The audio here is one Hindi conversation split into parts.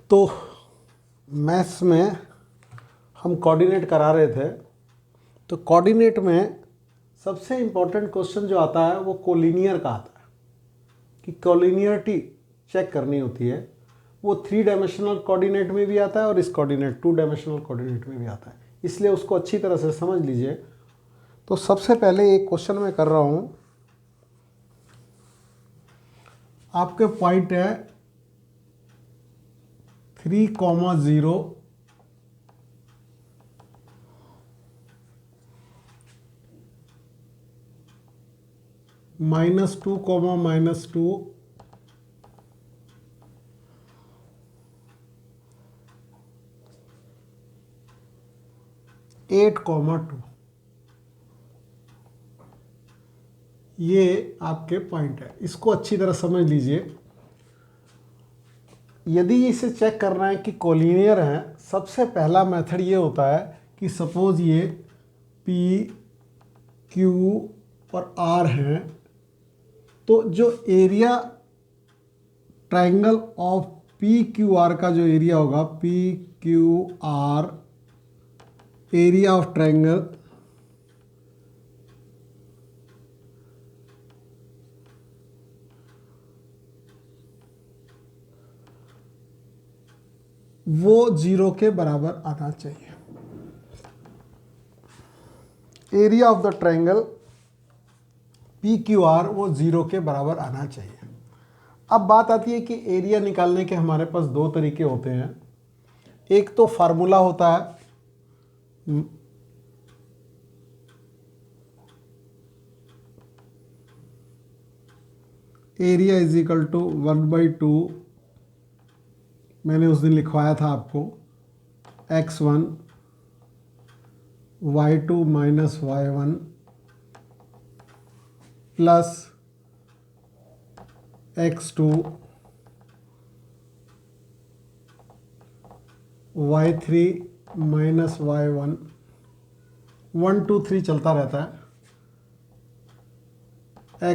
तो मैथ्स में हम कोऑर्डिनेट करा रहे थे, तो कोऑर्डिनेट में सबसे इम्पोर्टेंट क्वेश्चन जो आता है वो कोलिनियर का आता है कि कोलिनियरिटी चेक करनी होती है। वो 3 डायमेंशनल कोऑर्डिनेट में भी आता है और इस कोऑर्डिनेट 2 डायमेंशनल कोऑर्डिनेट में भी आता है, इसलिए उसको अच्छी तरह से समझ लीजिए। तो सबसे पहले एक क्वेश्चन मैं कर रहा हूँ, आपके पॉइंट है 3,0 -2, -2 8,2 ये आपके पॉइंट है। इसको अच्छी तरह समझ लीजिए। यदि इसे चेक करना है कि कोलिनियर है, सबसे पहला मेथड ये होता है कि सपोज ये P, Q और R हैं, तो जो एरिया ट्रायंगल ऑफ PQR का जो एरिया होगा, PQR एरिया ऑफ ट्रायंगल, वो 0 के बराबर आना चाहिए। Area of the triangle PQR वो 0 के बराबर आना चाहिए। अब बात आती है कि एरिया निकालने के हमारे पास 2 तरीके होते हैं। एक तो फार्मूला होता है एरिया इज इक्वल टू 1/2, मैंने उस दिन लिखवाया था आपको, x1 y2 minus y1 plus x2 y3 minus y1, 1 2 3 चलता रहता है,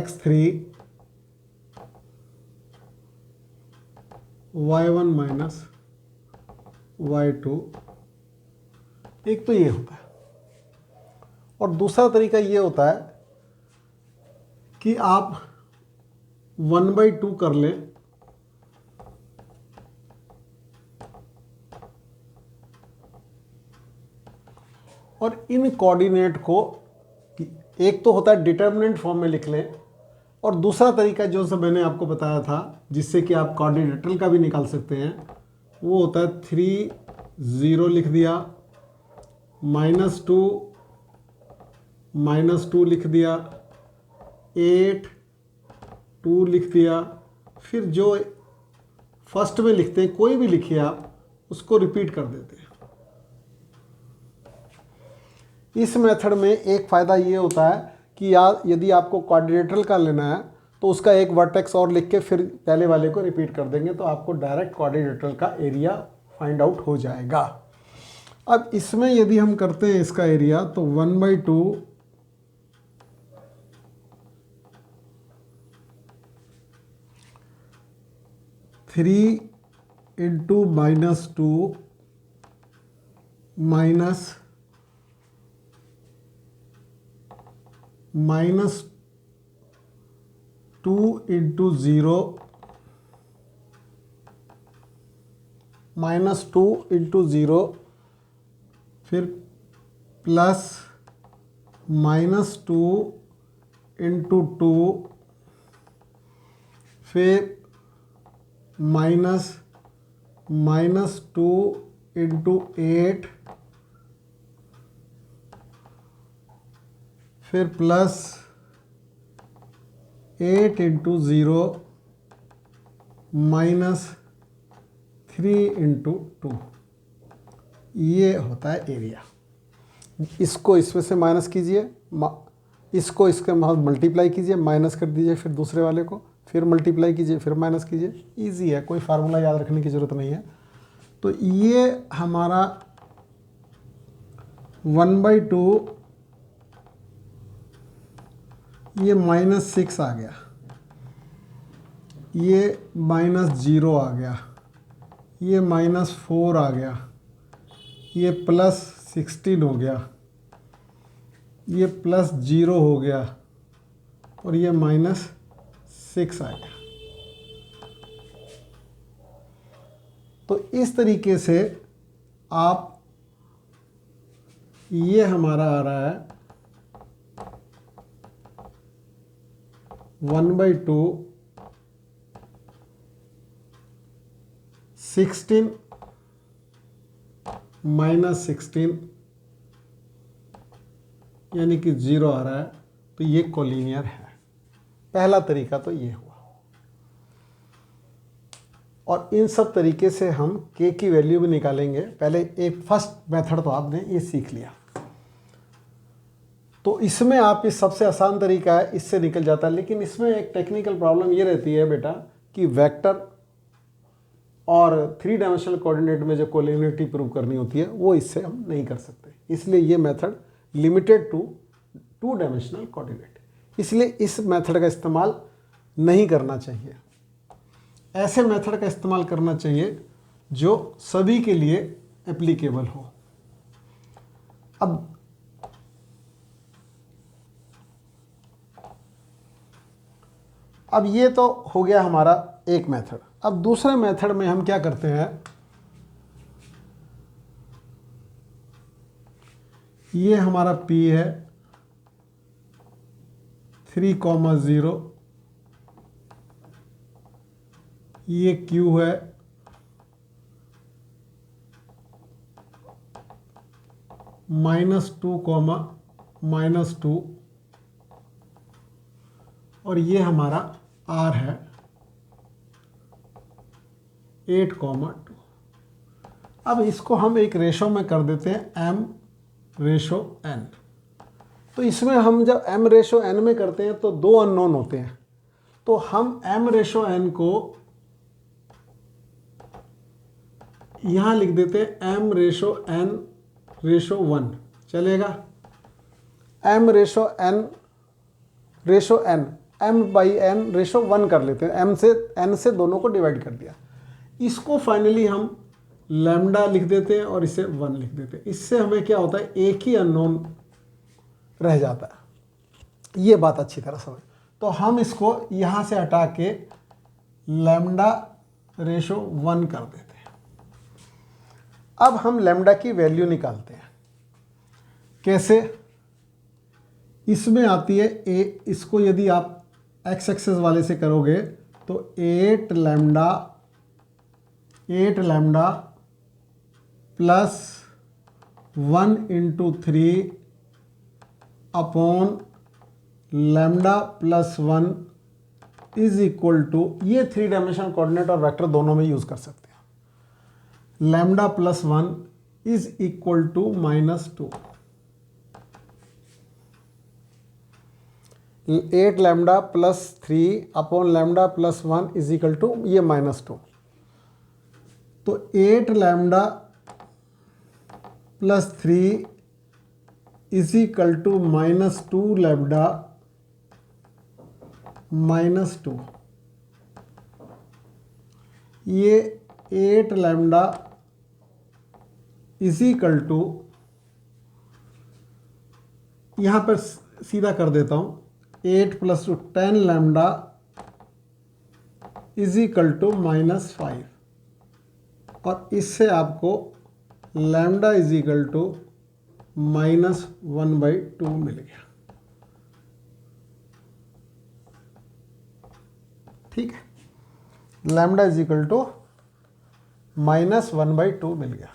x3 y1 माइनस y2। एक तो ये होता है, और दूसरा तरीका ये होता है कि आप 1/2 कर लें और इन कोऑर्डिनेट को, एक तो होता है डिटर्मिनेंट फॉर्म में लिख लें, और दूसरा तरीका जो सब मैंने आपको बताया था जिससे कि आप कोऑर्डिनेटर का भी निकाल सकते हैं, वो होता है 3 0 लिख दिया, -2 लिख दिया, 8 2 लिख दिया, फिर जो फर्स्ट में लिखते हैं कोई भी लिखिए आप, उसको रिपीट कर देते हैं। इस मेथड में एक फ़ायदा ये होता है कि यदि आपको क्वाड्रिलेटरल का लेना है तो उसका एक वर्टेक्स और लिख के फिर पहले वाले को रिपीट कर देंगे, तो आपको डायरेक्ट क्वाड्रिलेटरल का एरिया फाइंड आउट हो जाएगा। अब इसमें यदि हम करते हैं इसका एरिया, तो 1/2 3 × -2 माइनस -2 × 0 -2 × 0, फिर प्लस -2 × 2, फिर -2 × 8, फिर प्लस 8 × 0 -3 × 2, ये होता है एरिया। इसको इसमें से माइनस कीजिए, इसको इसके मल्टीप्लाई कीजिए, माइनस कर दीजिए, फिर दूसरे वाले को फिर मल्टीप्लाई कीजिए, फिर माइनस कीजिए। इजी है, कोई फार्मूला याद रखने की ज़रूरत नहीं है। तो ये हमारा 1/2, ये -6 आ गया, ये -0 आ गया, ये -4 आ गया, ये +16 हो गया, ये +0 हो गया और ये -6 आ गया। तो इस तरीके से आप, ये हमारा आ रहा है 1/2 16 -16 यानी कि 0 आ रहा है। तो ये कोलिनियर है। पहला तरीका तो ये हुआ। और इन सब तरीके से हम k की वैल्यू भी निकालेंगे। पहले एक फर्स्ट मेथड तो आपने ये सीख लिया। तो इसमें आप, इस सबसे आसान तरीका है, इससे निकल जाता है। लेकिन इसमें एक टेक्निकल प्रॉब्लम ये रहती है बेटा कि वेक्टर और 3 डायमेंशनल कोऑर्डिनेट में जो कोलिनियरिटी प्रूव करनी होती है वो इससे हम नहीं कर सकते। इसलिए ये method limited to 2 dimensional coordinate, इसलिए इस मेथड का इस्तेमाल नहीं करना चाहिए। ऐसे मेथड का इस्तेमाल करना चाहिए जो सभी के लिए एप्लीकेबल हो। अब ये तो हो गया हमारा एक मेथड। अब दूसरे मेथड में हम क्या करते हैं, ये हमारा P है 3,0, ये Q है -2, और ये हमारा R है 8,2। अब इसको हम एक रेशो में कर देते हैं m/n। तो इसमें हम जब m/n में करते हैं तो 2 अननोन होते हैं। तो हम m/n को यहाँ लिख देते हैं m/n/1, चलेगा। m/n/n m/n/1 कर लेते हैं। m से n से दोनों को डिवाइड कर दिया। इसको फाइनली हम लैम्डा लिख देते हैं और इसे 1 लिख देते हैं। इससे हमें क्या होता है, एक ही अननोन रह जाता है। ये बात अच्छी तरह समझ। तो हम इसको यहाँ से हटा के λ/1 कर देते हैं। अब हम लैम्डा की वैल्यू निकालते हैं। कैसे? इसमें आती है इसको यदि आप x एक्सेस वाले से करोगे तो 8 lambda plus 1 × 3 upon lambda plus 1 is equal to, ये 3 डायमेंशनल कोऑर्डिनेट और वेक्टर दोनों में यूज कर सकते हैं। Lambda plus 1 is equal to -2। 8 lambda plus 3 upon lambda plus 1 is equal to ये -2। तो 8 lambda plus 3 is equal to -2 lambda -2। ये 8 लैम्डा इज इक्वल टू, यहाँ पर सीधा कर देता हूँ, 8 + 2 10 लैम्डा इज इक्वल टू -5। और इससे आपको लैम्डा इज इक्वल टू -1/2 मिल गया। ठीक है, लैम्डा इज इक्वल टू -1/2 मिल गया।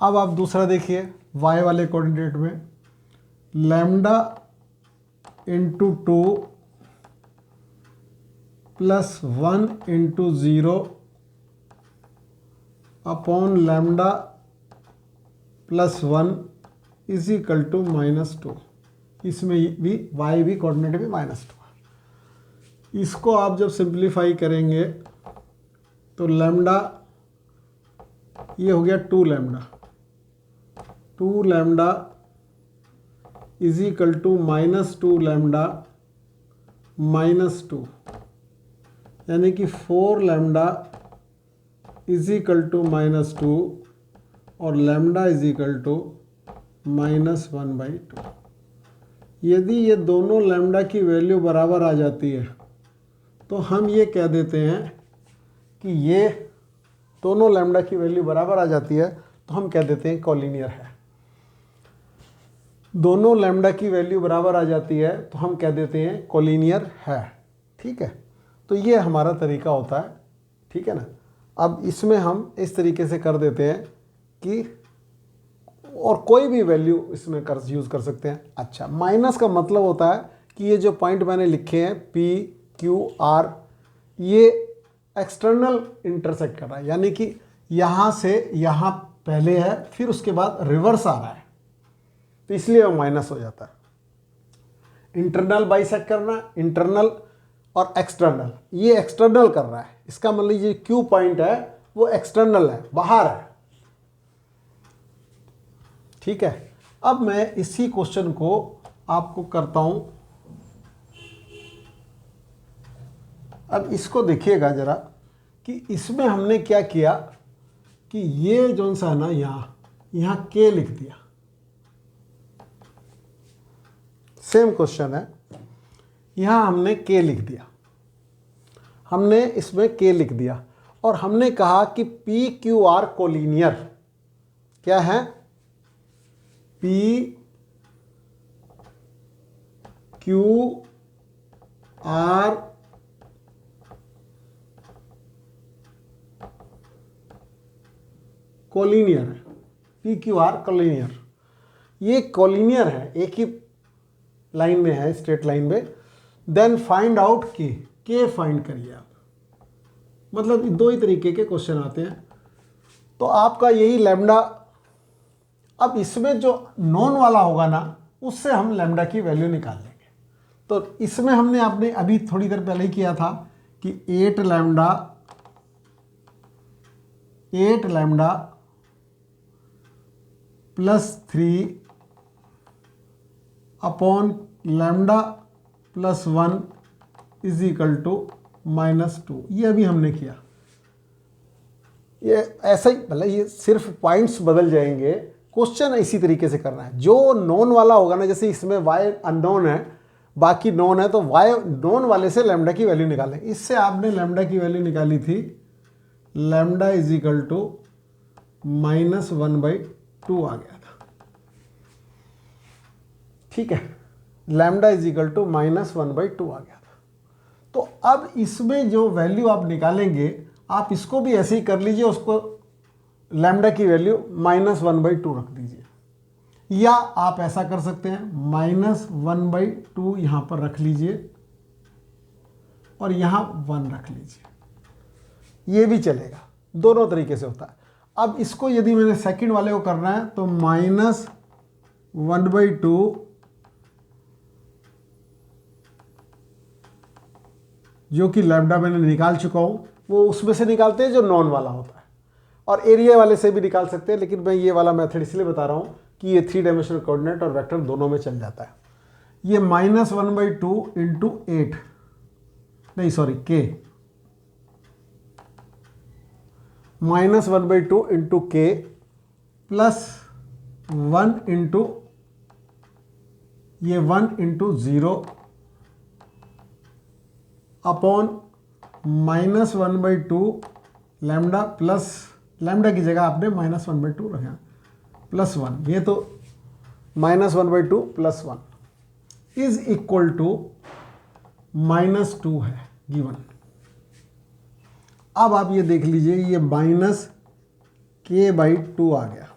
अब आप दूसरा देखिए, y वाले कोऑर्डिनेट में lambda × 2 plus 1 × 0 upon lambda plus 1 is equal to -2। इसमें भी y भी कोऑर्डिनेट भी -2 है। इसको आप जब सिंप्लीफाई करेंगे तो लैम्डा, ये हो गया 2 lambda is equal to -2 lambda -2, यानी कि 4 लैम्डा इज इक्वल टू -2 और लैम्डा इज इक्वल टू -1/2। यदि ये दोनों लैम्डा की वैल्यू बराबर आ जाती है तो हम ये कह देते हैं कि ये दोनों लैम्डा की वैल्यू बराबर आ जाती है तो हम कह देते हैं कोलिनियर है। दोनों लैम्डा की वैल्यू बराबर आ जाती है तो हम कह देते हैं कोलिनियर है। ठीक है, तो ये हमारा तरीका होता है। ठीक है ना। अब इसमें हम इस तरीके से कर देते हैं कि और कोई भी वैल्यू इसमें यूज़ कर सकते हैं। अच्छा, माइनस का मतलब होता है कि ये जो पॉइंट मैंने लिखे हैं P, Q, R, ये एक्सटर्नल इंटरसेक्ट कर रहा है, यानी कि यहाँ से यहाँ पहले है फिर उसके बाद रिवर्स आ रहा है, तो इसलिए वो माइनस हो जाता है। इंटरनल बाइसेक्ट करना, इंटरनल और एक्सटर्नल, ये एक्सटर्नल कर रहा है, इसका मतलब ये Q पॉइंट है वो एक्सटर्नल है, बाहर है। ठीक है, अब मैं इसी क्वेश्चन को आपको करता हूं। अब इसको देखिएगा जरा कि इसमें हमने क्या किया कि ये जो सा है ना, यहां K लिख दिया। सेम क्वेश्चन है, यहां हमने K लिख दिया, हमने इसमें K लिख दिया और हमने कहा कि P Q R कोलिनियर क्या है, P Q R कोलिनियर है, P Q R कोलिनियर, ये कोलिनियर है, एक ही लाइन में है, स्ट्रेट लाइन में। Then find out K find करिए आप, मतलब दो ही तरीके के क्वेश्चन आते हैं। तो आपका यही लैम्डा, अब इसमें जो नॉन वाला होगा ना उससे हम लैम्डा की वैल्यू निकाल लेंगे। तो इसमें हमने आपने अभी थोड़ी देर पहले ही किया था कि 8 lambda plus 3 upon lambda plus 1 is equal to -2, ये अभी हमने किया। ये ऐसा ही, मतलब ये सिर्फ पॉइंट्स बदल जाएंगे, क्वेश्चन इसी तरीके से करना है। जो नॉन वाला होगा ना, जैसे इसमें y अननोन है बाकी नॉन है, तो y नॉन वाले से लैम्डा की वैल्यू निकालें। इससे आपने लैम्डा की वैल्यू निकाली थी, लैम्डा इज इक्वल टू -1/2 आ गया था। ठीक है, लैम्डा इज इक्वल टू -1/2 आ गया था। तो अब इसमें जो वैल्यू आप निकालेंगे, आप इसको भी ऐसे ही कर लीजिए, उसको लैम्डा की वैल्यू -1/2 रख दीजिए, या आप ऐसा कर सकते हैं -1/2 यहां पर रख लीजिए और यहां 1 रख लीजिए, ये भी चलेगा, दोनों तरीके से होता है। अब इसको यदि मैंने सेकंड वाले को करना है तो -1/2 जो कि लैम्डा मैंने निकाल चुका हूं, वो उसमें से निकालते हैं जो नॉन वाला होता है, और एरिया वाले से भी निकाल सकते हैं, लेकिन मैं ये वाला मेथड इसलिए बता रहा हूं कि ये 3 डायमेंशनल कोऑर्डिनेट और वेक्टर दोनों में चल जाता है। ये -1/2 इंटू 8, नहीं sorry K, -1/2 into K plus 1 into ये 1 into 0 upon -1/2 lambda plus, lambda की जगह आपने -1/2 रखा, प्लस 1, ये तो -1/2 प्लस 1 इज इक्वल टू -2 है गिवन। अब आप ये देख लीजिए, ये -K/2 आ गया,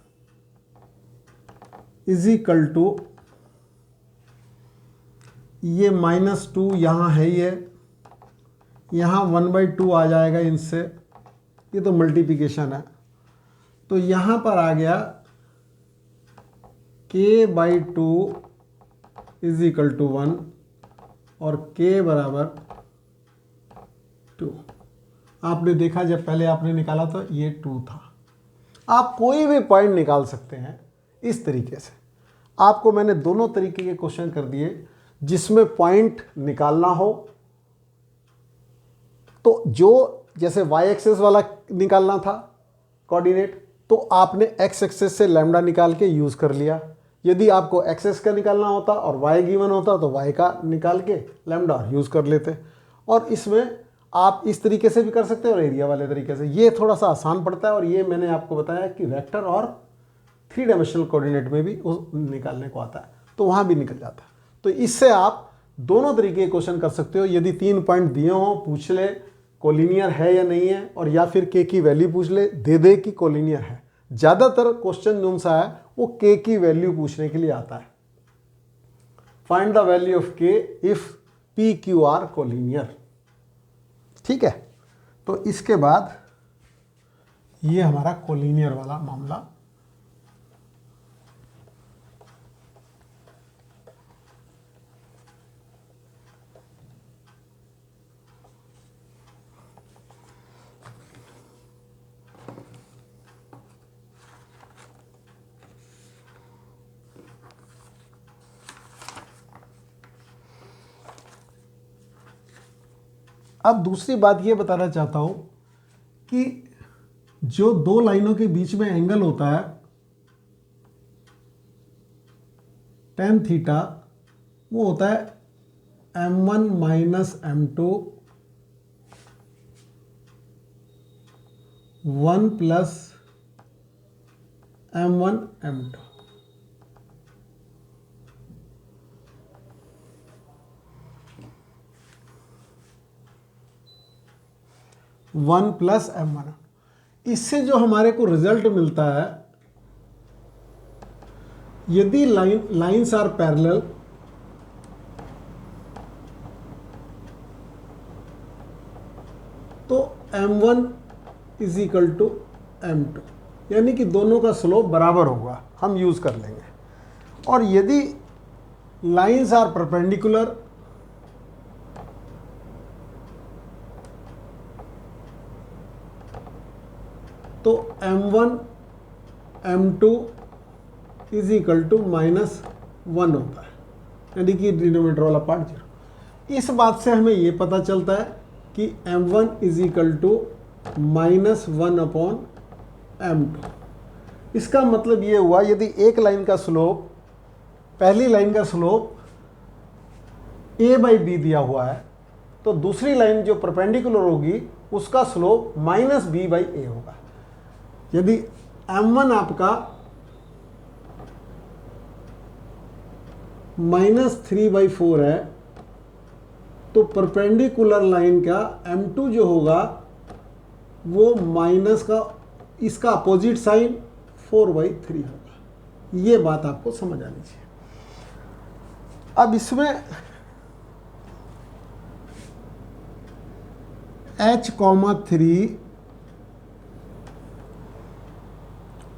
इज इक्वल टू ये -2 यहाँ है, ये यहाँ 1/2 आ जाएगा इनसे, ये तो मल्टीप्लिकेशन है, तो यहाँ पर आ गया K/2 इज इक्वल टू 1 और K बराबर 2। आपने देखा जब पहले आपने निकाला तो ये 2 था। आप कोई भी पॉइंट निकाल सकते हैं इस तरीके से। आपको मैंने दोनों तरीके के क्वेश्चन कर दिए, जिसमें पॉइंट निकालना हो तो जो जैसे y एक्सेस वाला निकालना था कोऑर्डिनेट, तो आपने x एक्सेस से लैम्डा निकाल के यूज़ कर लिया। यदि आपको एक्सेस का निकालना होता और y गिवन होता तो y का निकाल के लैम्डा यूज़ कर लेते। और इसमें आप इस तरीके से भी कर सकते हो और एरिया वाले तरीके से। ये थोड़ा सा आसान पड़ता है और ये मैंने आपको बताया कि वेक्टर और 3 डायमेंशनल कोऑर्डिनेट में भी उस निकालने को आता है, तो वहाँ भी निकल जाता है। तो इससे आप दोनों तरीके के क्वेश्चन कर सकते हो। यदि 3 पॉइंट दिए हों, पूछ ले कोलिनियर है या नहीं है, और या फिर के की वैल्यू पूछ ले, दे कि कोलिनियर है। ज़्यादातर क्वेश्चन जो सा है वो के की वैल्यू पूछने के लिए आता है। फाइंड द वैल्यू ऑफ के if P Q R collinear. ठीक है, तो इसके बाद ये हमारा कोलिनियर वाला मामला। अब दूसरी बात ये बताना चाहता हूं कि जो दो लाइनों के बीच में एंगल होता है tan थीटा, वो होता है m1 minus m2 1 plus m1 m2। One plus m1। इससे जो हमारे को रिजल्ट मिलता है, यदि लाइन्स आर पैरेलल तो m1 is equal to m2, यानी कि दोनों का स्लोप बराबर होगा, हम यूज कर लेंगे। और यदि लाइन्स आर परपेंडिकुलर तो m1 m2 is equal to -1 होता है, यानी कि डिनोमिनेटर वाला पार्ट 0। इस बात से हमें ये पता चलता है कि m1 is equal to -1 upon m2। इसका मतलब ये हुआ, यदि एक लाइन का स्लोप, पहली लाइन का स्लोप a/b दिया हुआ है, तो दूसरी लाइन जो परपेंडिकुलर होगी उसका स्लोप -b/a होगा। यदि m1 आपका -3/4 है, तो परपेंडिकुलर लाइन का m2 जो होगा वो माइनस का, इसका अपोजिट साइन 4/3 होगा। ये बात आपको समझ आनी चाहिए। अब इसमें h,3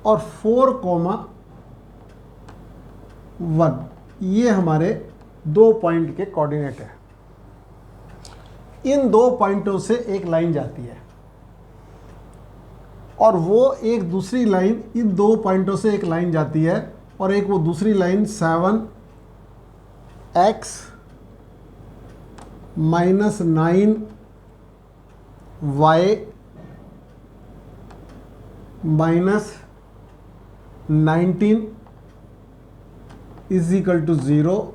और 4,1 ये हमारे 2 पॉइंट के कोऑर्डिनेट है। इन 2 पॉइंटों से एक लाइन जाती है और वो एक दूसरी लाइन, इन 2 पॉइंटों से एक लाइन जाती है और एक वो दूसरी line 7x - 9y - 19 is equal to 0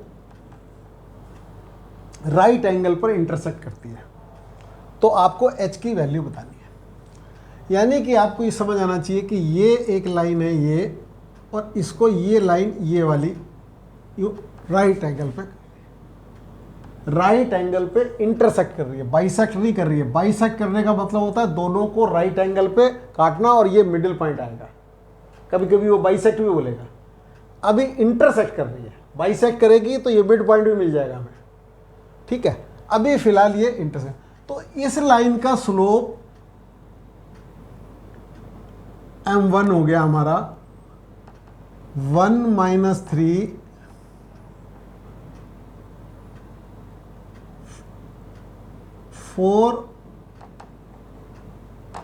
right angle पर इंटरसेक्ट करती है। तो आपको h की वैल्यू बतानी है, यानी कि आपको ये समझ आना चाहिए कि ये एक लाइन है ये, और इसको ये लाइन ये वाली राइट एंगल पे इंटरसेक्ट कर रही है, बाइसेक्ट नहीं कर रही है। बाइसेक्ट करने का मतलब होता है दोनों को राइट एंगल पे काटना और ये मिडिल पॉइंट आएगा। कभी कभी वो बाइसेक्ट भी बोलेगा। अभी इंटरसेक्ट कर रही है, बाइसेक्ट करेगी तो ये मिड पॉइंट भी मिल जाएगा हमें। ठीक है, अभी फिलहाल ये इंटरसेक्ट। तो इस लाइन का स्लोप m1 हो गया हमारा 1 - 3 4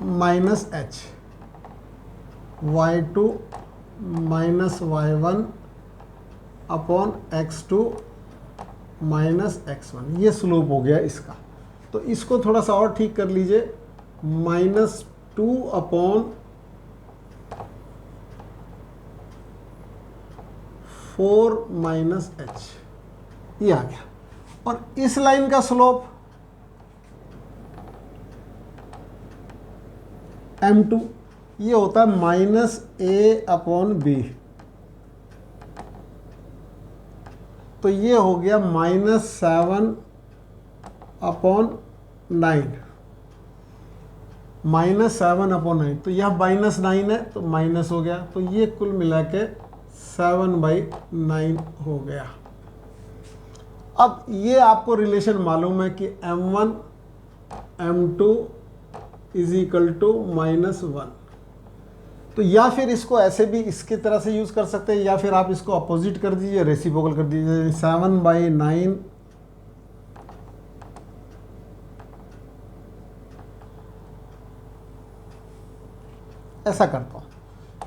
- h y2 - y1 अपॉन x2 - x1। ये स्लोप हो गया इसका। तो इसको थोड़ा सा और ठीक कर लीजिए। -2/4 -h, ये आ गया। और इस लाइन का स्लोप m2 ये होता है -a/b, तो ये हो गया -7/9, -7/9, तो यह -9 है तो माइनस हो गया, तो ये कुल मिला के 7/9 हो गया। अब ये आपको रिलेशन मालूम है कि m1 m2 is equal to -1, तो या फिर इसको ऐसे भी इसकी तरह से यूज कर सकते हैं, या फिर आप इसको अपोजिट कर दीजिए, रेसिप्रोकल कर दीजिए। 7/9 ऐसा करता हूँ।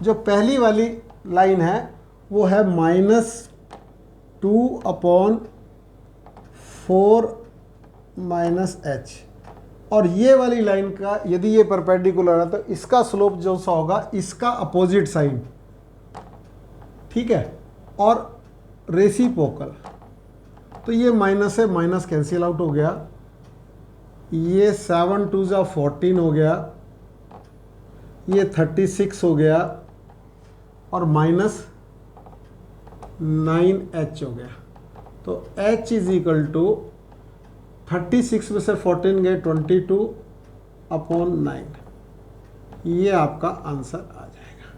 जो पहली वाली लाइन है वो है -2/4 -h, और ये वाली लाइन का यदि ये परपेंडिकुलर है तो इसका स्लोप जो सा होगा इसका अपोजिट साइन, ठीक है, और रेसिप्रोकल, तो ये माइनस है, माइनस कैंसिल आउट हो गया, ये 7 2 जा 14 हो गया, ये 36 हो गया, और -9h हो गया। तो h इज इक्वल टू 36 में से 14 गए 22/9, ये आपका आंसर आ जाएगा।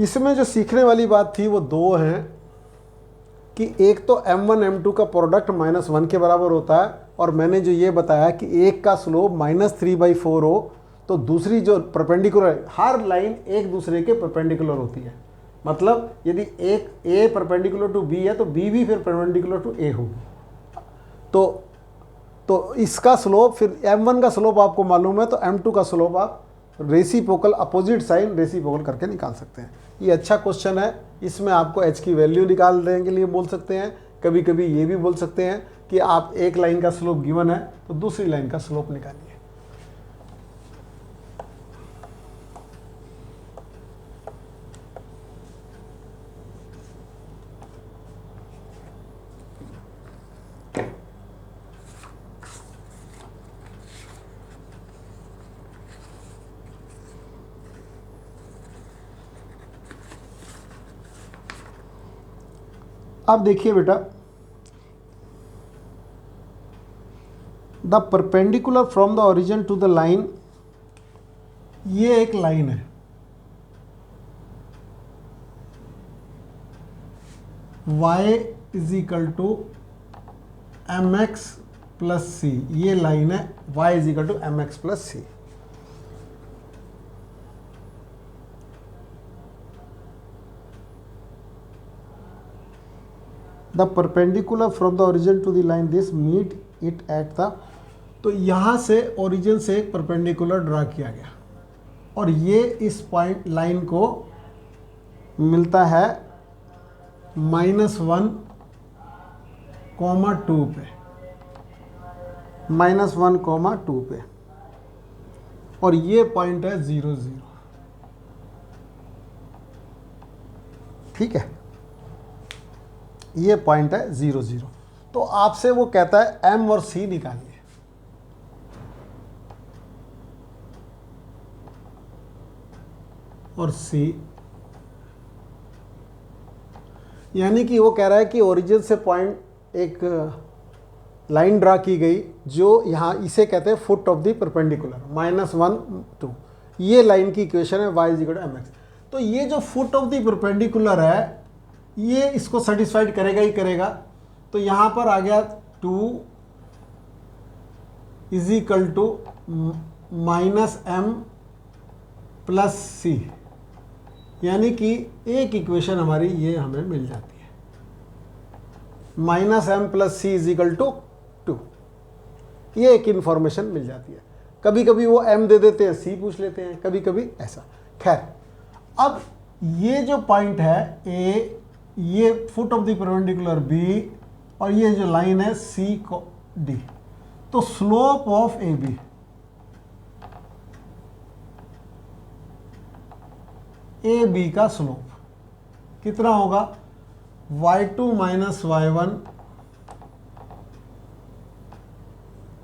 इसमें जो सीखने वाली बात थी वो दो हैं कि एक तो m1 m2 का प्रोडक्ट -1 के बराबर होता है, और मैंने जो ये बताया कि एक का स्लोप -3/4 हो, तो दूसरी जो परपेंडिकुलर, हर लाइन एक दूसरे के परपेंडिकुलर होती है। मतलब यदि एक a परपेंडिकुलर टू b है तो b भी फिर परपेंडिकुलर टू a होगी। तो इसका स्लोप, फिर m1 का स्लोप आपको मालूम है तो m2 का स्लोप आप रेसिप्रोकल, अपोजिट साइन रेसिप्रोकल करके निकाल सकते हैं। ये अच्छा क्वेश्चन है, इसमें आपको h की वैल्यू निकालने के लिए बोल सकते हैं। कभी कभी ये भी बोल सकते हैं कि आप एक लाइन का स्लोप गिवन है तो दूसरी लाइन का स्लोप निकालिए। अब देखिए बेटा, the perpendicular from the origin to the line, ये एक लाइन है, y is equal to mx plus C, ये लाइन है y is equal to mx plus C. The perpendicular from the origin to the line this meet it at the, तो यहाँ से ओरिजिन से एक परपेंडिकुलर ड्रा किया गया और ये इस पॉइंट लाइन को मिलता है -1,2 पे, -1,2 पे, और ये पॉइंट है 0 0, ठीक है, ये पॉइंट है 0 0। तो आपसे वो कहता है m और c निकालिए। और c, यानी कि वो कह रहा है कि ओरिजिन से पॉइंट एक लाइन ड्रा की गई जो यहाँ, इसे कहते हैं फुट ऑफ द परपेंडिकुलर, -1 2, ये लाइन की इक्वेशन है y इक्वल टू mx। तो ये जो फुट ऑफ द परपेंडिकुलर है ये इसको सेटिस्फाइड करेगा ही करेगा। तो यहाँ पर आ गया 2 is equal to -m plus C, यानी कि एक इक्वेशन हमारी ये हमें मिल जाती है, -m plus c is equal to 2, ये एक इंफॉर्मेशन मिल जाती है। कभी कभी वो m दे देते हैं, c पूछ लेते हैं, कभी कभी ऐसा। खैर, अब ये जो पॉइंट है a, ये foot of the perpendicular b, और ये जो लाइन है c को d, तो slope of ab, A B का स्लोप कितना होगा, y2 माइनस y1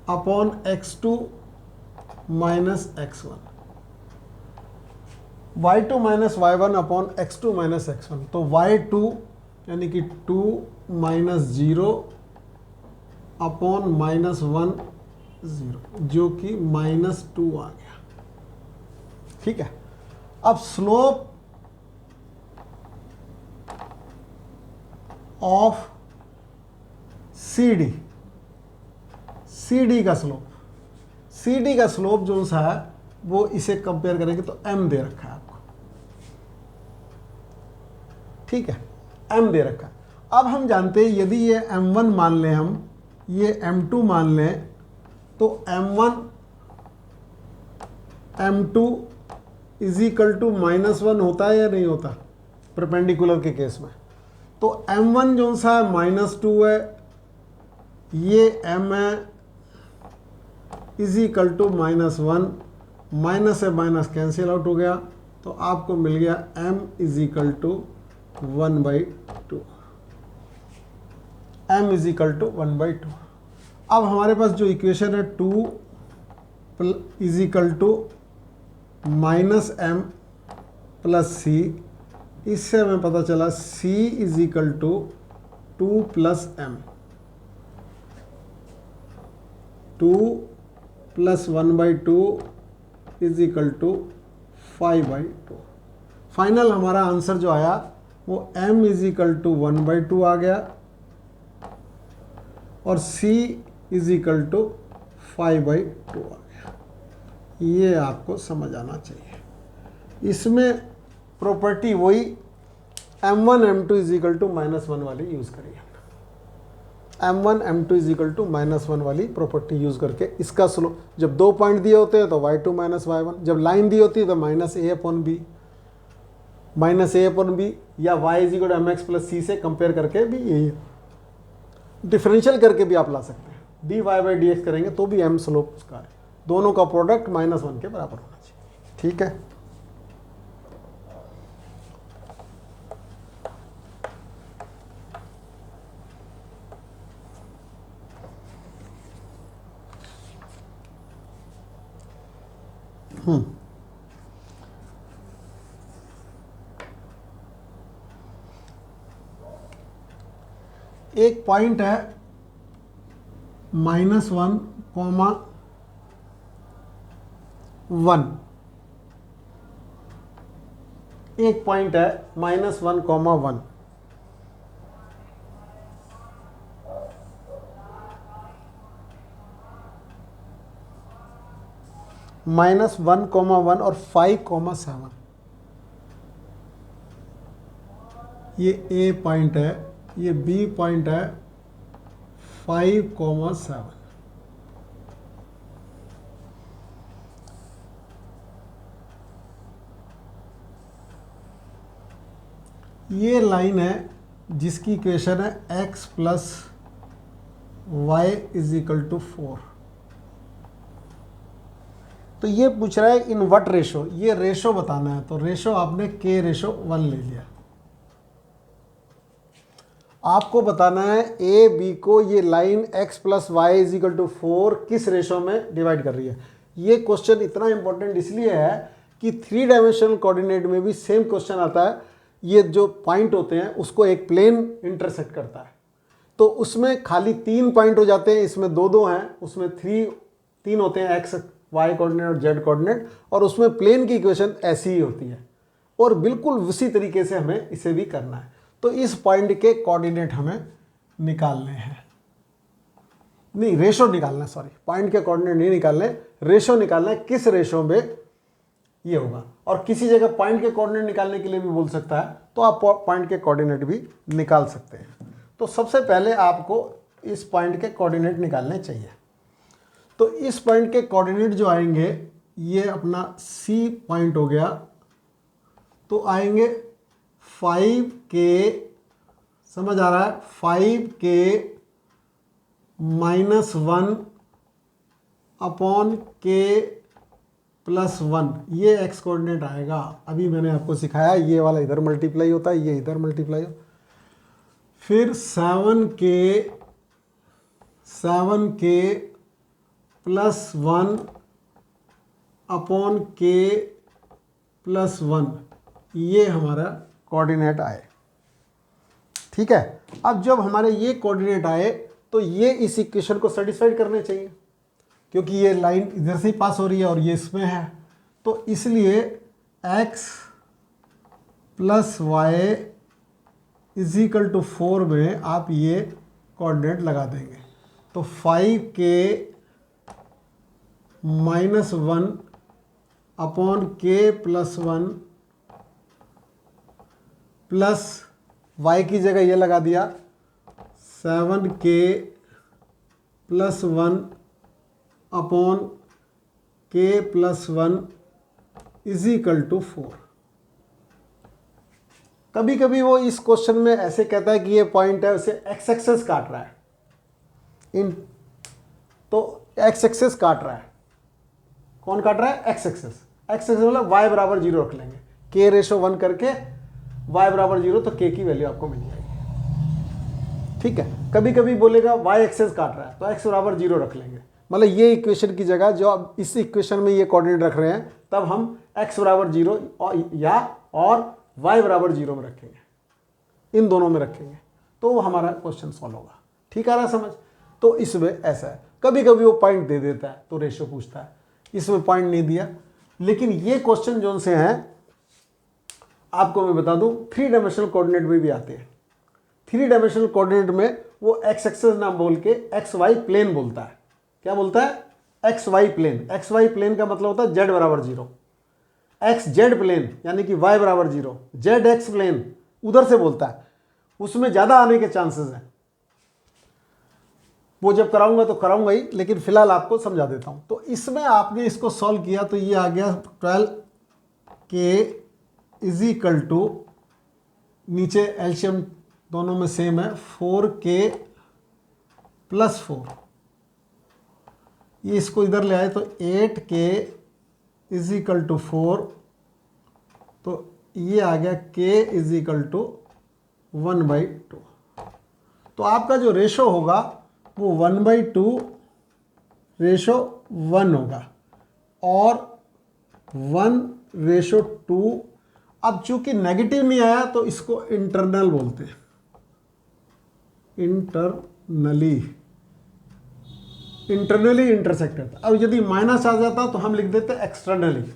अपॉन x2 minus x1, y2 minus y1 अपॉन x2 माइनस x1। तो y2 यानी कि 2 माइनस 0 अपॉन माइनस 1 0, जो कि माइनस 2 आ गया। ठीक है, अब स्लोप ऑफ CD, CD का स्लोप जो सा है वो इसे कंपेयर करेंगे तो m दे रखा है आपको। ठीक है, m दे रखा है। अब हम जानते हैं यदि ये m1 मान लें, हम ये m2 मान लें, तो m1 m2 is equal to -1 होता है या नहीं होता परपेंडिकुलर के केस में। तो m1 जो सा है -2 है, ये m है इज इक्वल टू -1, माइनस से माइनस कैंसिल आउट हो गया, तो आपको मिल गया m is equal to 1/2, m is equal to 1/2। अब हमारे पास जो इक्वेशन है 2 is equal to -m plus c, इससे हमें पता चला c is equal to 2 plus m, 2 plus 1/2 is equal to 5/2। Final हमारा आंसर जो आया वो m इज इक्वल टू 1/2 आ गया और c इज इक्वल टू 5/2 आ गया। ये आपको समझ आना चाहिए। इसमें प्रॉपर्टी वही m1 m2 is equal to -1 वाली यूज करिए, m1 m2 is equal to -1 वाली प्रॉपर्टी यूज करके इसका स्लोप, जब 2 पॉइंट दिए होते हैं तो y2 माइनस y1, जब लाइन दी होती है तो -a/b या y is equal to mx plus c से कंपेयर करके भी यही डिफरेंशियल करके भी आप ला सकते हैं। dy/dx करेंगे तो भी m स्लोप उसका है, दोनों का प्रोडक्ट -1 के बराबर होना चाहिए। ठीक है, एक पॉइंट है -1, 1, एक पॉइंट है -1, 1, -1, 1 और 5, 7, ये ए पॉइंट है, ये बी पॉइंट है 5, 7। ये लाइन है जिसकी इक्वेशन है x plus y is equal to 4। तो ये पूछ रहा है इन व्हाट रेशो, ये रेशो बताना है, तो रेशो आपने k/1 ले लिया। आपको बताना है ए बी को ये line x plus y is equal to 4 किस रेशो में डिवाइड कर रही है। ये क्वेश्चन इतना इंपॉर्टेंट इसलिए है कि 3 डायमेंशनल कोऑर्डिनेट में भी सेम क्वेश्चन आता है। ये जो पॉइंट होते हैं उसको एक प्लेन इंटरसेक्ट करता है, तो उसमें खाली 3 पॉइंट हो जाते हैं, इसमें 2 हैं, उसमें 3 होते हैं x y कोऑर्डिनेट और z कोऑर्डिनेट, और उसमें प्लेन की इक्वेशन ऐसी ही होती है और बिल्कुल उसी तरीके से हमें इसे भी करना है। तो इस पॉइंट के कोऑर्डिनेट हमें निकालने हैं, नहीं रेशो निकालना है, सॉरी पॉइंट के कोऑर्डिनेट नहीं निकालने, रेशो निकालना है किस रेशो में ये होगा। और किसी जगह पॉइंट के कोऑर्डिनेट निकालने के लिए भी बोल सकता है, तो आप पॉइंट के कोऑर्डिनेट भी निकाल सकते हैं। तो सबसे पहले आपको इस पॉइंट के कोऑर्डिनेट निकालने चाहिए। तो इस पॉइंट के कोऑर्डिनेट जो आएंगे, ये अपना सी पॉइंट हो गया, तो आएंगे 5k, समझ आ रहा है, 5k -1 अपॉन k +1, ये एक्स कोऑर्डिनेट आएगा। अभी मैंने आपको सिखाया, ये वाला इधर मल्टीप्लाई होता है, ये इधर मल्टीप्लाई हो। फिर 7k +1 अपॉन k +1, ये हमारा कोऑर्डिनेट आए। ठीक है, अब जब हमारे ये कोऑर्डिनेट आए तो ये इस इक्वेशन को सेटिस्फाइड करने चाहिए, क्योंकि ये लाइन इधर से ही पास हो रही है और ये इसमें है। तो इसलिए x + y = 4 में आप ये कोऑर्डिनेट लगा देंगे। तो 5k - 1 upon k +1 plus y की जगह ये लगा दिया 7k +1 अपॉन k +1 = 4। कभी कभी वो इस क्वेश्चन में ऐसे कहता है कि ये पॉइंट है, उसे एक्स एक्सेस काट रहा है तो एक्स एक्सेस काट रहा है। कौन काट रहा है? X axis. एक्स एक्सेस मतलब y = 0 रख लेंगे, k/1 करके y = 0, तो k की वैल्यू आपको मिल जाएगी। ठीक है, कभी कभी बोलेगा y एक्सेस काट रहा है तो x = 0 रख लेंगे। मतलब ये इक्वेशन की जगह जो अब इस इक्वेशन में ये कोऑर्डिनेट रख रहे हैं, तब हम x = 0 और y = 0 में रखेंगे, इन दोनों में रखेंगे, तो हमारा क्वेश्चन सॉल्व होगा। ठीक आ रहा समझ? तो इसमें ऐसा है, कभी कभी वो पॉइंट दे देता है तो रेशियो पूछता है, इसमें पॉइंट नहीं दिया। लेकिन ये क्वेश्चन जो से हैं, आपको मैं बता दूं, 3 डायमेंशनल कोऑर्डिनेट में भी आते हैं। 3 डायमेंशनल कोऑर्डिनेट में वो एक्स एक्सेस ना बोल के एक्स वाई प्लेन बोलता है। क्या बोलता है? X y plane. X y plane का मतलब होता है z = 0, एक्स जेड प्लेन यानी कि y = 0, जेड एक्स प्लेन उधर से बोलता है, उसमें ज़्यादा आने के चांसेस हैं। वो जब कराऊंगा तो कराऊंगा ही, लेकिन फिलहाल आपको समझा देता हूँ। तो इसमें आपने इसको सॉल्व किया तो ये आ गया 12k = नीचे एलसीएम दोनों में सेम है 4k + 4, ये इसको इधर ले आए तो 8k = 4, तो ये आ गया k = 1/2। तो आपका जो रेशो होगा वो 1/2 रेशो 1 होगा और 1/2। अब चूंकि नेगेटिव नहीं आया तो इसको इंटरनल बोलते हैं, इंटरनली इंटरसेक्टेड। अब यदि माइनस आ जाता तो हम लिख देते एक्सटर्नली।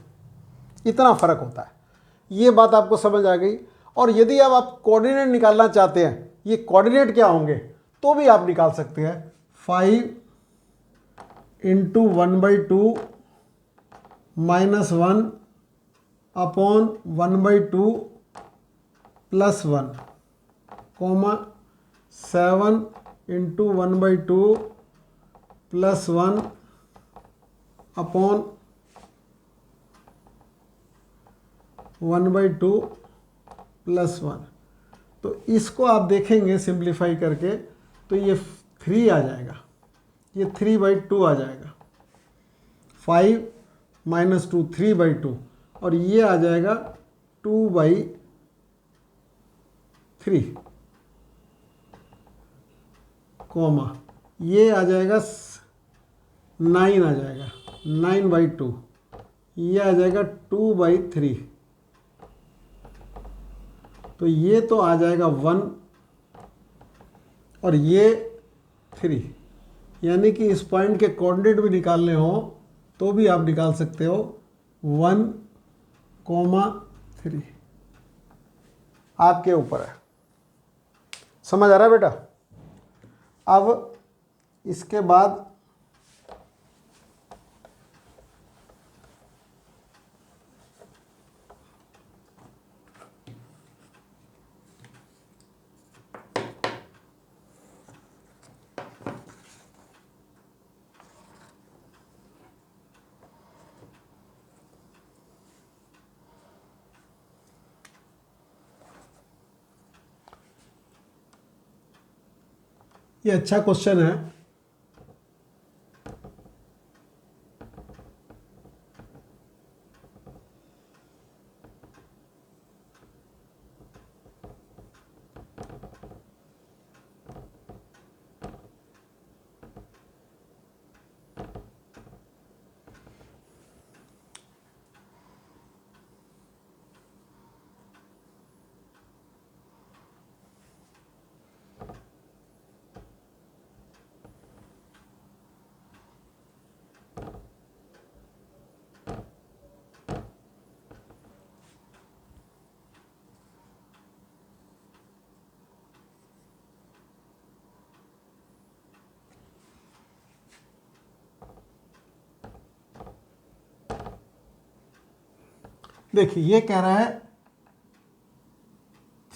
इतना फर्क होता है, ये बात आपको समझ आ गई। और यदि अब आप कोऑर्डिनेट निकालना चाहते हैं, ये कोऑर्डिनेट क्या होंगे, तो भी आप निकाल सकते हैं। 5 × 1/2 -1 अपॉन 1/2 +1, 7 × 1/2 +1 अपॉन 1/2 +1। तो इसको आप देखेंगे सिंप्लीफाई करके तो ये 3 आ जाएगा, ये 3/2 आ जाएगा, 5 - 2 3/2, और ये आ जाएगा 2/3, कॉमा ये आ जाएगा 9 आ जाएगा 9/2, ये आ जाएगा 2/3, तो ये तो आ जाएगा 1 और ये 3। यानी कि इस पॉइंट के कोऑर्डिनेट भी निकालने हो तो भी आप निकाल सकते हो 1,3। आपके ऊपर है। समझ आ रहा है बेटा? अब इसके बाद ये अच्छा क्वेश्चन है। देखिए ये कह रहा है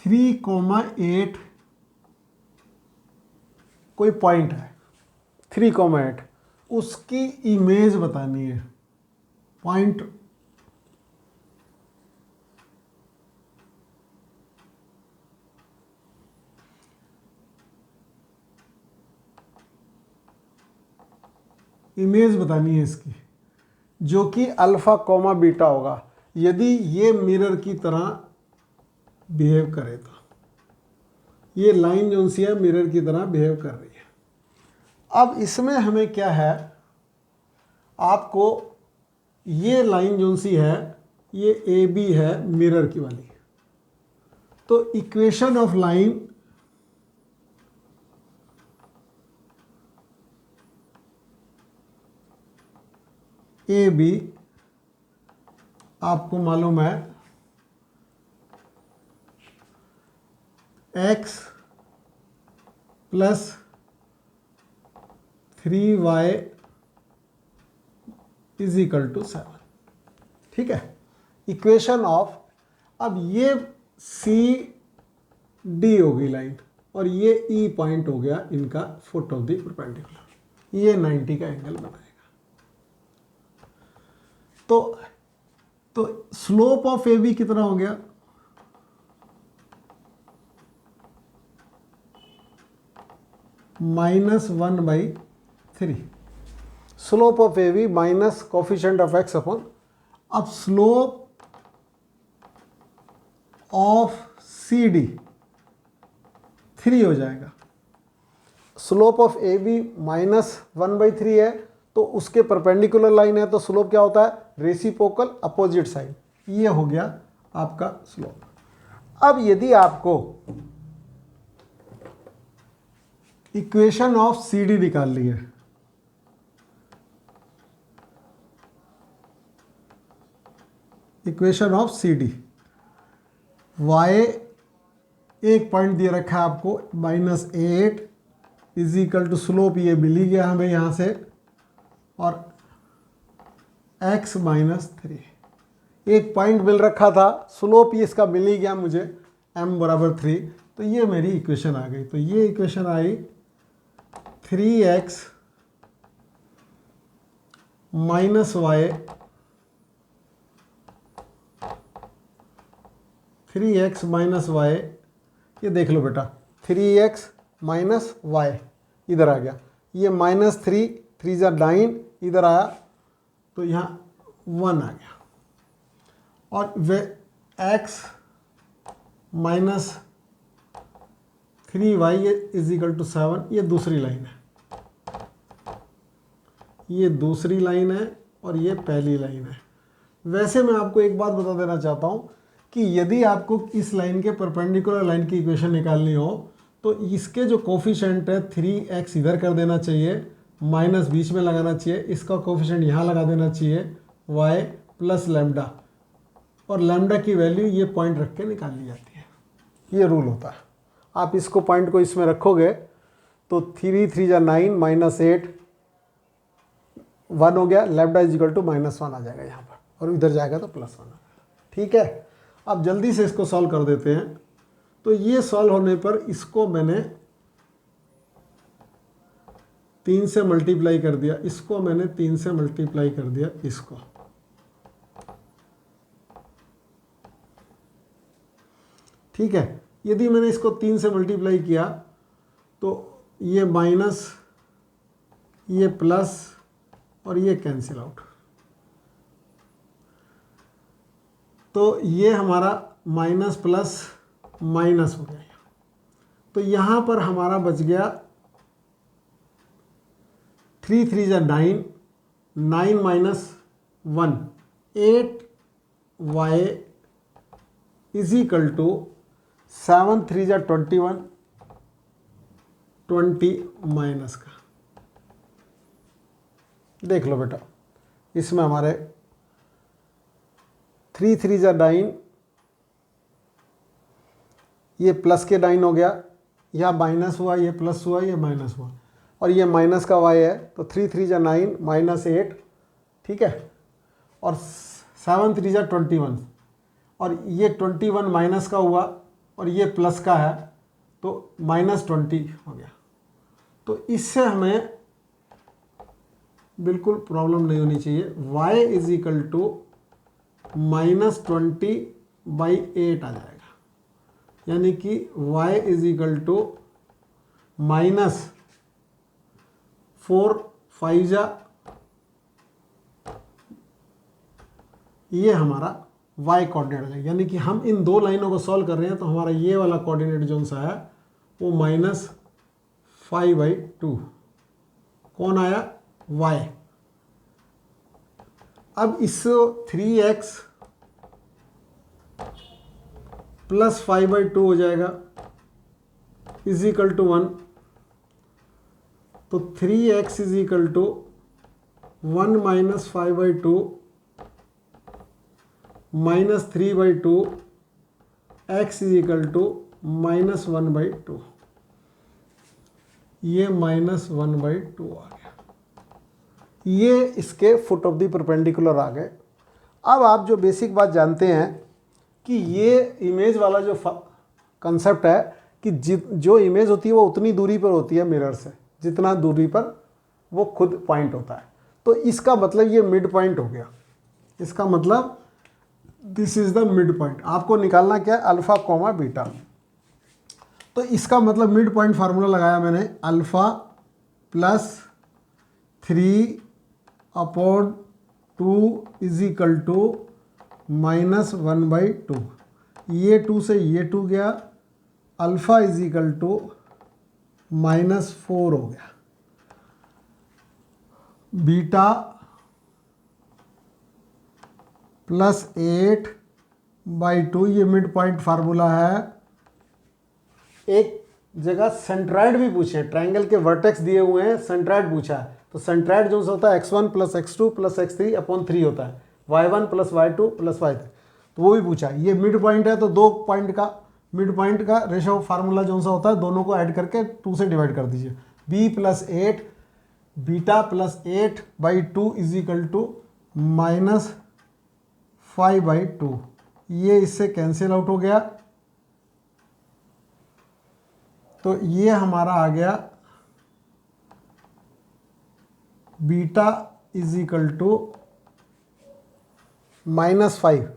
3,8 कोई पॉइंट है 3,8 उसकी इमेज बतानी है। पॉइंट इमेज बतानी है इसकी, जो कि अल्फा कॉमा बीटा होगा यदि ये मिरर की तरह बिहेव करे तो। ये लाइन जो सी है मिरर की तरह बिहेव कर रही है। अब इसमें हमें क्या है, आपको ये लाइन जो सी है ये ए बी है मिरर की वाली, तो equation of line A B आपको मालूम है x plus 3y is equal to 7। ठीक है, इक्वेशन ऑफ, अब ये सी डी होगी लाइन और ये ई पॉइंट हो गया इनका फुट ऑफ द परपेंडिकुलर, ये 90 का एंगल बनाएगा। तो स्लोप ऑफ ए बी कितना हो गया, -1/3। Slope of A B minus coefficient of x upon, अब स्लोप ऑफ सी डी 3 हो जाएगा। स्लोप ऑफ ए बी -1/3 है तो उसके परपेंडिकुलर लाइन है तो स्लोप क्या होता है, रेसिप्रोकल अपोजिट साइड। ये हो गया आपका स्लोप। अब यदि आपको इक्वेशन ऑफ सी डी निकालनी है, equation of C D, y एक पॉइंट दिए रखा है आपको -8 इज इक्वल टू स्लोप ये मिल ही गया हमें यहाँ से, और x -3 एक पॉइंट मिल रखा था, स्लोप ये इसका मिल ही गया मुझे m = 3, तो ये मेरी इक्वेशन आ गई। तो ये इक्वेशन आई 3x -y 3x -y, ये देख लो बेटा 3x -y इधर आ गया, ये -3 3 × 9 इधर आया तो यहाँ 1 आ गया, और वे x -3y is equal to 7, ये दूसरी लाइन है, ये दूसरी लाइन है और ये पहली लाइन है। वैसे मैं आपको एक बात बता देना चाहता हूँ कि यदि आपको इस लाइन के परपेंडिकुलर लाइन की इक्वेशन निकालनी हो तो इसके जो कोफिशिएंट है 3x इधर कर देना चाहिए, माइनस बीच में लगाना चाहिए, इसका कोफिशिएंट यहाँ लगा देना चाहिए y प्लस लैम्डा, और लैम्डा की वैल्यू ये पॉइंट रख के निकाल ली जाती है। ये रूल होता है। आप इसको पॉइंट को इसमें रखोगे तो 3 3 × 9 -8 1 हो गया, लैम्डा इज इक्वल टू -1 आ जाएगा यहाँ पर, और इधर जाएगा तो +1 आ जाएगा। ठीक है, अब जल्दी से इसको सॉल्व कर देते हैं। तो ये सॉल्व होने पर इसको मैंने 3 से मल्टीप्लाई कर दिया, इसको मैंने 3 से मल्टीप्लाई कर दिया, इसको ठीक है। यदि मैंने इसको 3 से मल्टीप्लाई किया तो ये माइनस, ये प्लस और ये कैंसिल आउट, तो ये हमारा माइनस प्लस माइनस हो गया। तो यहाँ पर हमारा बच गया 3 3 × 9 9 - 1 8y is equal to 7 3 × 21 20 minus का। देख लो बेटा, इसमें हमारे 3 3 × 9, ये प्लस के 9 हो गया, यह माइनस हुआ, ये प्लस हुआ, ये माइनस हुआ, और ये माइनस का y है, तो 3 3 × 9 -8, ठीक है, और 7 3 × 21, और ये 21 माइनस का हुआ और ये प्लस का है तो -20 हो गया। तो इससे हमें बिल्कुल प्रॉब्लम नहीं होनी चाहिए। y इज इक्वल टू -20/8 आ जाएगा, यानी कि y इज इक्वल टू -4 ये हमारा y कोऑर्डिनेट है। यानी कि हम इन दो लाइनों को सॉल्व कर रहे हैं तो हमारा ये वाला कोऑर्डिनेट जो सा है वो -5/2 कौन आया, y। अब इससे 3x + 5/2 हो जाएगा इज इक्वल टू 1। तो 3x is equal to 1 - 5/2 -3/2 x is equal to -1/2। ये -1/2 आ गया। ये इसके फुट ऑफ द परपेंडिकुलर आ गए। अब आप जो बेसिक बात जानते हैं कि ये इमेज वाला जो कंसेप्ट है कि जो इमेज होती है वो उतनी दूरी पर होती है मिरर से जितना दूरी पर वो खुद पॉइंट होता है। तो इसका मतलब ये मिड पॉइंट हो गया। इसका मतलब this is the mid point. आपको निकालना क्या है, अल्फा कॉमा बीटा। तो इसका मतलब मिड पॉइंट फार्मूला लगाया मैंने, अल्फा + 3/2 इज इक्वल टू -1/2। ये 2 से ये 2 गया, अल्फा इज इक्वल टू -4 हो गया। बीटा +8/2 ये मिड पॉइंट फार्मूला है। एक जगह सेंट्राइड भी पूछे, ट्रायंगल के वर्टेक्स दिए हुए हैं, सेंट्राइड पूछा है। तो सेंट्राइड जो होता है x1 + x2 + x3/3 होता है, y1 + y2 + y3, तो वो भी पूछा है। ये मिड पॉइंट है तो दो पॉइंट का मिड पॉइंट का रेशो फार्मूला जो सा होता है दोनों को ऐड करके 2 से डिवाइड कर दीजिए। b + 8 beta +8/2 is equal to -5/2। ये इससे कैंसिल आउट हो गया। तो ये हमारा आ गया बीटा इज इक्वल टू -5।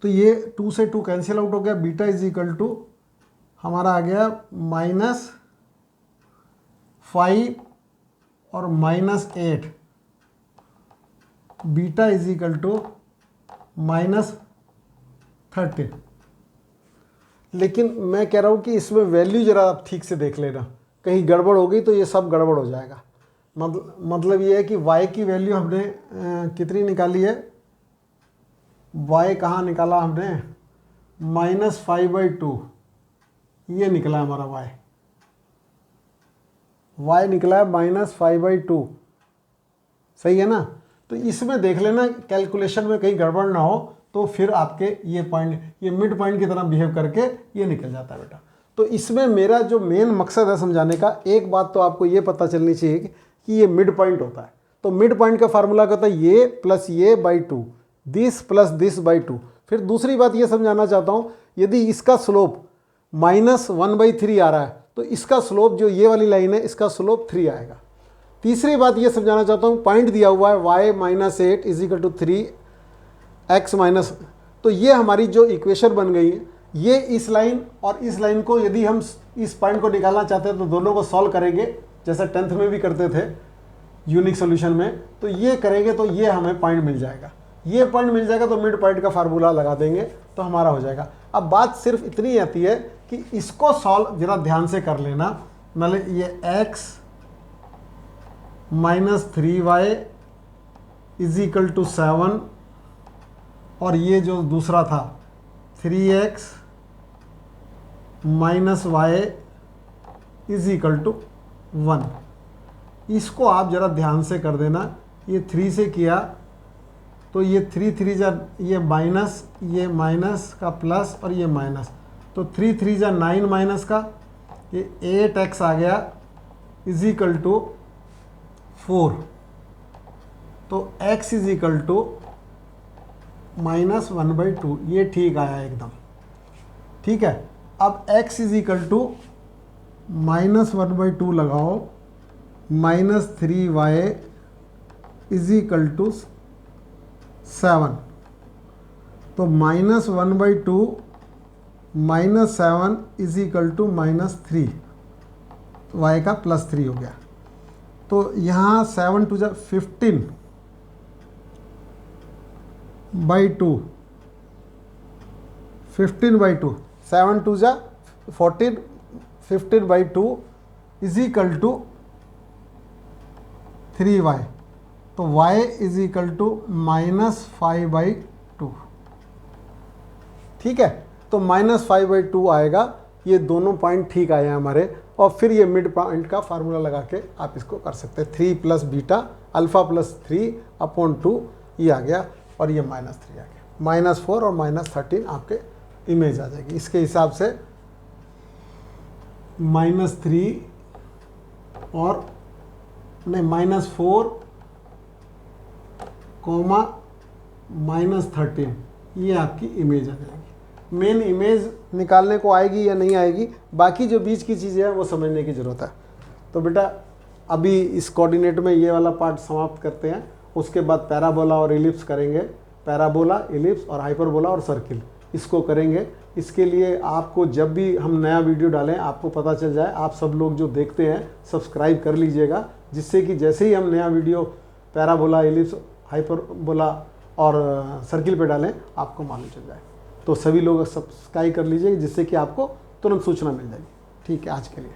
तो ये 2 से 2 कैंसिल आउट हो गया। बीटा इज इक्वल टू हमारा आ गया -5 और -8। Beta is equal to -13। लेकिन मैं कह रहा हूँ कि इसमें वैल्यू ज़रा आप ठीक से देख लेना, कहीं गड़बड़ हो गई तो ये सब गड़बड़ हो जाएगा। मतलब ये है कि y की वैल्यू हमने कितनी निकाली है, y कहाँ निकाला हमने, -5/2 ये निकला हमारा y निकला है -5/2, सही है ना। तो इसमें देख लेना कैलकुलेशन में कहीं गड़बड़ ना हो, तो फिर आपके ये पॉइंट ये मिड पॉइंट की तरह बिहेव करके ये निकल जाता है बेटा। तो इसमें मेरा जो मेन मकसद है समझाने का, एक बात तो आपको ये पता चलनी चाहिए कि ये मिड पॉइंट होता है। तो मिड पॉइंट का फार्मूला कहता है ये + ये/2, दिस + दिस/2। फिर दूसरी बात ये समझाना चाहता हूँ, यदि इसका स्लोप -1/3 आ रहा है तो इसका स्लोप जो ये वाली लाइन है इसका स्लोप 3 आएगा। तीसरी बात ये समझाना चाहता हूँ, पॉइंट दिया हुआ है y - 8 is equal to 3x-, तो ये हमारी जो इक्वेशन बन गई है, ये इस लाइन और इस लाइन को यदि हम इस पॉइंट को निकालना चाहते हैं तो दोनों को सॉल्व करेंगे, जैसे 10th में भी करते थे यूनिक सॉल्यूशन में। तो ये करेंगे तो ये हमें पॉइंट मिल जाएगा। ये पॉइंट मिल जाएगा तो मिड पॉइंट का फार्मूला लगा देंगे तो हमारा हो जाएगा। अब बात सिर्फ इतनी आती है कि इसको सॉल्व जरा ध्यान से कर लेना। मतलब ये x - 3y is equal to 7 और ये जो दूसरा था 3x - y is equal to 1। इसको आप ज़रा ध्यान से कर देना। ये 3 से किया तो ये 3 जा ये माइनस का प्लस और ये माइनस, तो 3 जा 9 माइनस का, ये 8x आ गया इज इक्वल टू 4, तो x इज इक्वल टू -1/2, ये ठीक आया एकदम। ठीक है, अब x इज इक्वल टू -1/2 लगाओ, -3y इज इक्वल टू 7, तो -1/2 -7 इज इक्वल टू -3, y का +3 हो गया। तो यहाँ 7 to 15/2, 15/2, 7 to 14, 15/2 is equal to 3y, तो y इज इक्वल टू -5/2। ठीक है, तो -5/2 आएगा। ये दोनों पॉइंट ठीक आए हैं हमारे, और फिर ये मिड पॉइंट का फार्मूला लगा के आप इसको कर सकते हैं। 3 + बीटा अल्फ़ा + 3/2 ये आ गया, और ये -3 आ गया। -4 और -13 आपके इमेज आ जाएगी। इसके हिसाब से -3 और नहीं -4, -13 ये आपकी इमेज आ जाएगी। मेन इमेज निकालने को आएगी या नहीं आएगी, बाकी जो बीच की चीज़ें हैं वो समझने की ज़रूरत है। तो बेटा अभी इस कोऑर्डिनेट में ये वाला पार्ट समाप्त करते हैं, उसके बाद पैराबोला और इलिप्स करेंगे। पैराबोला, इलिप्स और हाइपरबोला और सर्किल, इसको करेंगे। इसके लिए आपको जब भी हम नया वीडियो डालें आपको पता चल जाए। आप सब लोग जो देखते हैं सब्सक्राइब कर लीजिएगा, जिससे कि जैसे ही हम नया वीडियो पैराबोला, इलिप्स, हाइपरबोला और सर्किल पे डालें आपको मालूम चल जाए। तो सभी लोग सब्सक्राइब कर लीजिए, जिससे कि आपको तुरंत सूचना मिल जाएगी। ठीक है, आज के लिए।